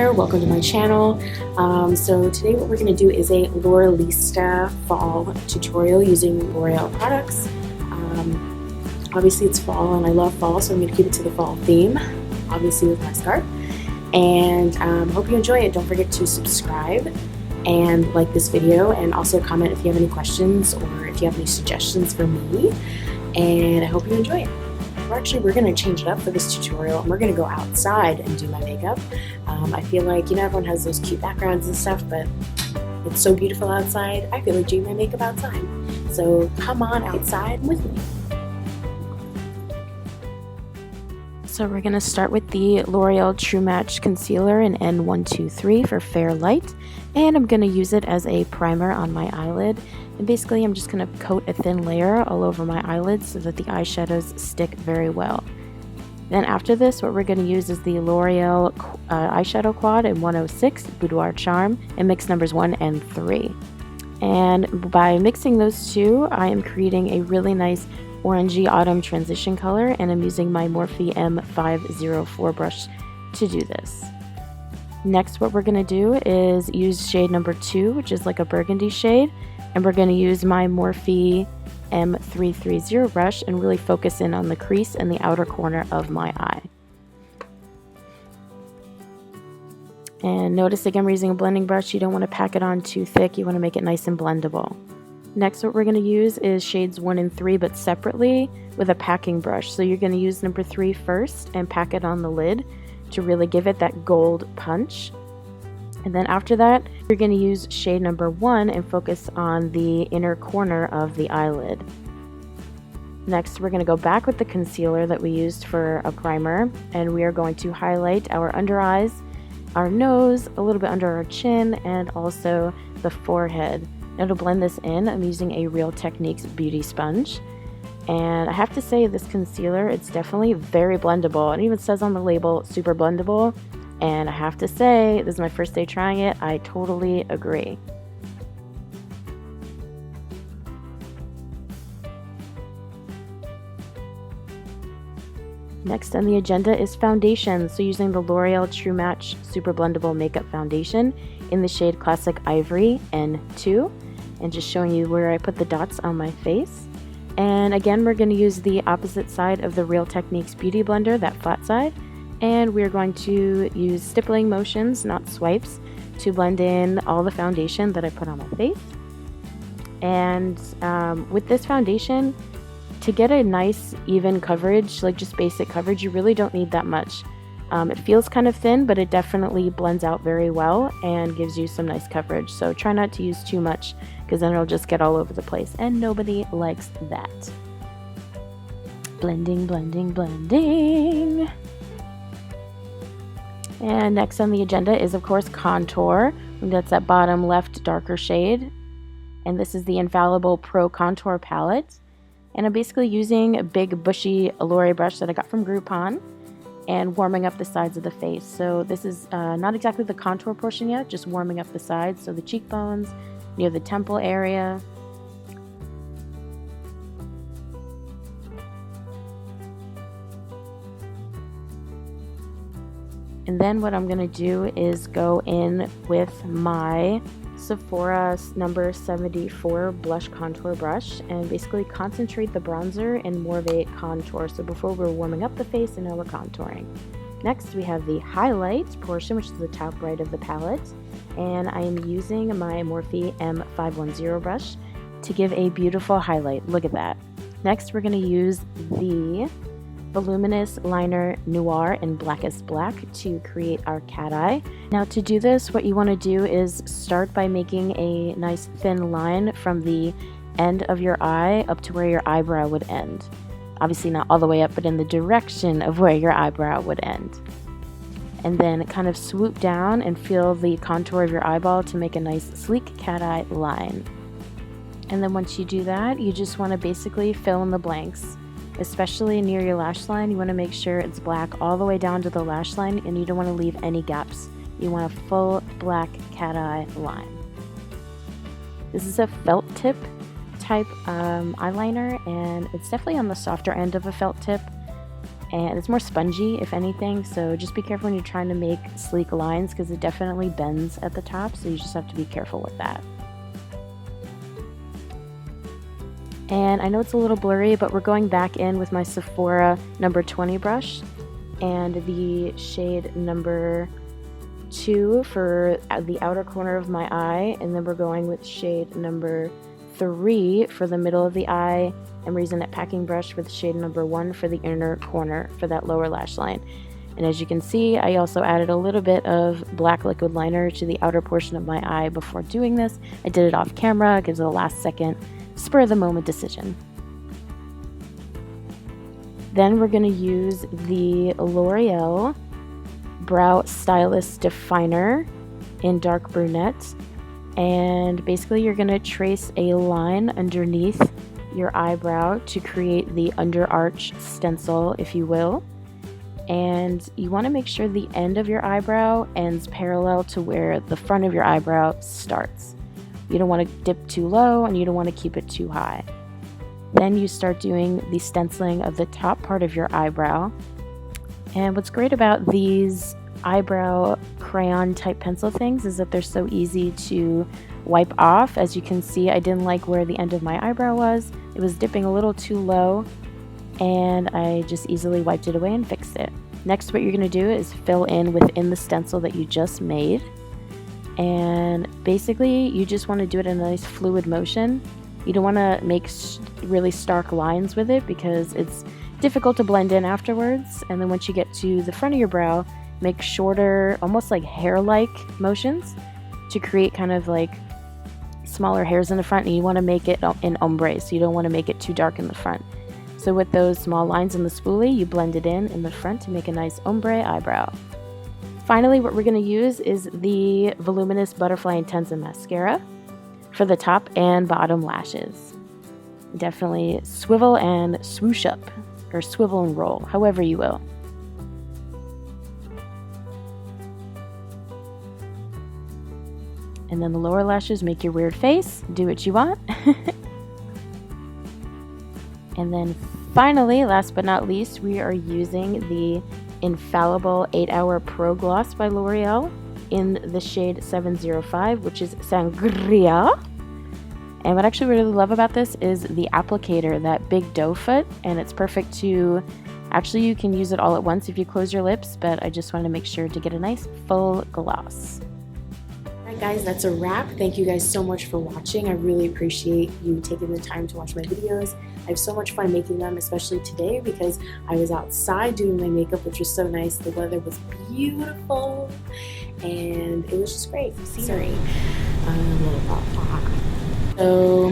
there, welcome to my channel. So today what we're going to do is a L'Orealista fall tutorial using L'Oreal products. Obviously it's fall and I love fall, so I'm going to keep it to the fall theme, obviously with my scarf. And hope you enjoy it. Don't forget to subscribe and like this video, and also comment if you have any questions or if you have any suggestions for me. And I hope you enjoy it. We're going to change it up for this tutorial, and we're going to go outside and do my makeup. I feel like, everyone has those cute backgrounds and stuff, but it's so beautiful outside. I feel like doing my makeup outside. So come on outside with me. So we're going to start with the L'Oreal True Match Concealer in N123 for Fair Light, and I'm going to use it as a primer on my eyelid. And basically I'm just going to coat a thin layer all over my eyelids so that the eyeshadows stick very well. Then after this, what we're going to use is the L'Oreal Eyeshadow Quad in 106, Boudoir Charme, and mix numbers 1 and 3. And by mixing those two, I am creating a really nice orangey autumn transition color, and I'm using my Morphe M504 brush to do this. Next, what we're going to do is use shade number 2, which is like a burgundy shade, and we're going to use my Morphe M330 brush and really focus in on the crease and the outer corner of my eye. And notice again, we're using a blending brush. You don't want to pack it on too thick. You want to make it nice and blendable. Next, what we're going to use is shades 1 and 3, but separately with a packing brush. So you're going to use number 3 first and pack it on the lid to really give it that gold punch. And then after that, you're going to use shade number 1 and focus on the inner corner of the eyelid. Next, we're going to go back with the concealer that we used for a primer, and we are going to highlight our under eyes, our nose, a little bit under our chin, and also the forehead. Now to blend this in, I'm using a Real Techniques beauty sponge. And I have to say, this concealer, it's definitely very blendable. It even says on the label, super blendable. And I have to say, this is my first day trying it, I totally agree. Next on the agenda is foundation. So using the L'Oreal True Match Super Blendable Makeup Foundation in the shade Classic Ivory N2. And just showing you where I put the dots on my face. And again, we're going to use the opposite side of the Real Techniques Beauty Blender, that flat side. And we're going to use stippling motions, not swipes, to blend in all the foundation that I put on my face. And with this foundation, to get a nice even coverage, like just basic coverage, you really don't need that much. It feels kind of thin, but it definitely blends out very well and gives you some nice coverage. So try not to use too much, because then it'll just get all over the place, and nobody likes that. Blending, blending, blending. And next on the agenda is, of course, contour. And that's that bottom left darker shade. And this is the Infallible Pro Contour Palette. And I'm basically using a big bushy L'Oreal brush that I got from Groupon and warming up the sides of the face. So this is not exactly the contour portion yet, just warming up the sides. So the cheekbones, near the temple area. And then what I'm going to do is go in with my Sephora number 74 blush contour brush and basically concentrate the bronzer in more of a contour. So before we're warming up the face, and now we're contouring. Next we have the highlight portion, which is the top right of the palette. And I am using my Morphe M510 brush to give a beautiful highlight. Look at that. Next we're going to use the Voluminous liner Noir in Blackest Black to create our cat eye. Now to do this, what you want to do is start by making a nice thin line from the end of your eye up to where your eyebrow would end. Obviously not all the way up, but in the direction of where your eyebrow would end. And then kind of swoop down and feel the contour of your eyeball to make a nice sleek cat eye line. And then once you do that, you just want to basically fill in the blanks. Especially near your lash line, you want to make sure it's black all the way down to the lash line, and you don't want to leave any gaps. You want a full black cat eye line. This is a felt tip type eyeliner, and it's definitely on the softer end of a felt tip. and it's more spongy if anything, so just be careful when you're trying to make sleek lines because it definitely bends at the top, so you just have to be careful with that. And I know it's a little blurry, but we're going back in with my Sephora number 20 brush and the shade number 2 for the outer corner of my eye, and then we're going with shade number 3 for the middle of the eye. I'm using that packing brush with shade number 1 for the inner corner for that lower lash line. And as you can see, I also added a little bit of black liquid liner to the outer portion of my eye before doing this. I did it off camera, it gives it a last second spur of the moment decision. Then we're going to use the L'Oreal Brow Stylist Definer in dark brunette, and basically you're going to trace a line underneath your eyebrow to create the under arch stencil, if you will. And you want to make sure the end of your eyebrow ends parallel to where the front of your eyebrow starts. You don't want to dip too low and you don't want to keep it too high. Then you start doing the stenciling of the top part of your eyebrow. And what's great about these eyebrow crayon type pencil things is that they're so easy to wipe off. As you can see, I didn't like where the end of my eyebrow was. It was dipping a little too low, and I just easily wiped it away and fixed it. Next, what you're going to do is fill in within the stencil that you just made. And basically, you just want to do it in a nice fluid motion. You don't want to make really stark lines with it because it's difficult to blend in afterwards. And then once you get to the front of your brow, make shorter, almost like hair-like motions to create kind of like smaller hairs in the front. And you want to make it in ombre, so you don't want to make it too dark in the front. So with those small lines in the spoolie, you blend it in the front to make a nice ombre eyebrow. Finally, what we're going to use is the Voluminous Butterfly Intenza Mascara for the top and bottom lashes. Definitely swivel and swoosh up, or swivel and roll, however you will. And then the lower lashes, make your weird face, do what you want. And then finally, last but not least, we are using the Infallible 8-Hour Pro Gloss by L'Oreal in the shade 705, which is Sangria. And what I actually really love about this is the applicator, that big doe foot, and it's perfect to, actually you can use it all at once if you close your lips, but I just wanted to make sure to get a nice full gloss. Alright guys, that's a wrap. Thank you guys so much for watching. I really appreciate you taking the time to watch my videos. I have so much fun making them, especially today because I was outside doing my makeup, which was so nice. The weather was beautiful and it was just great. Scenery. So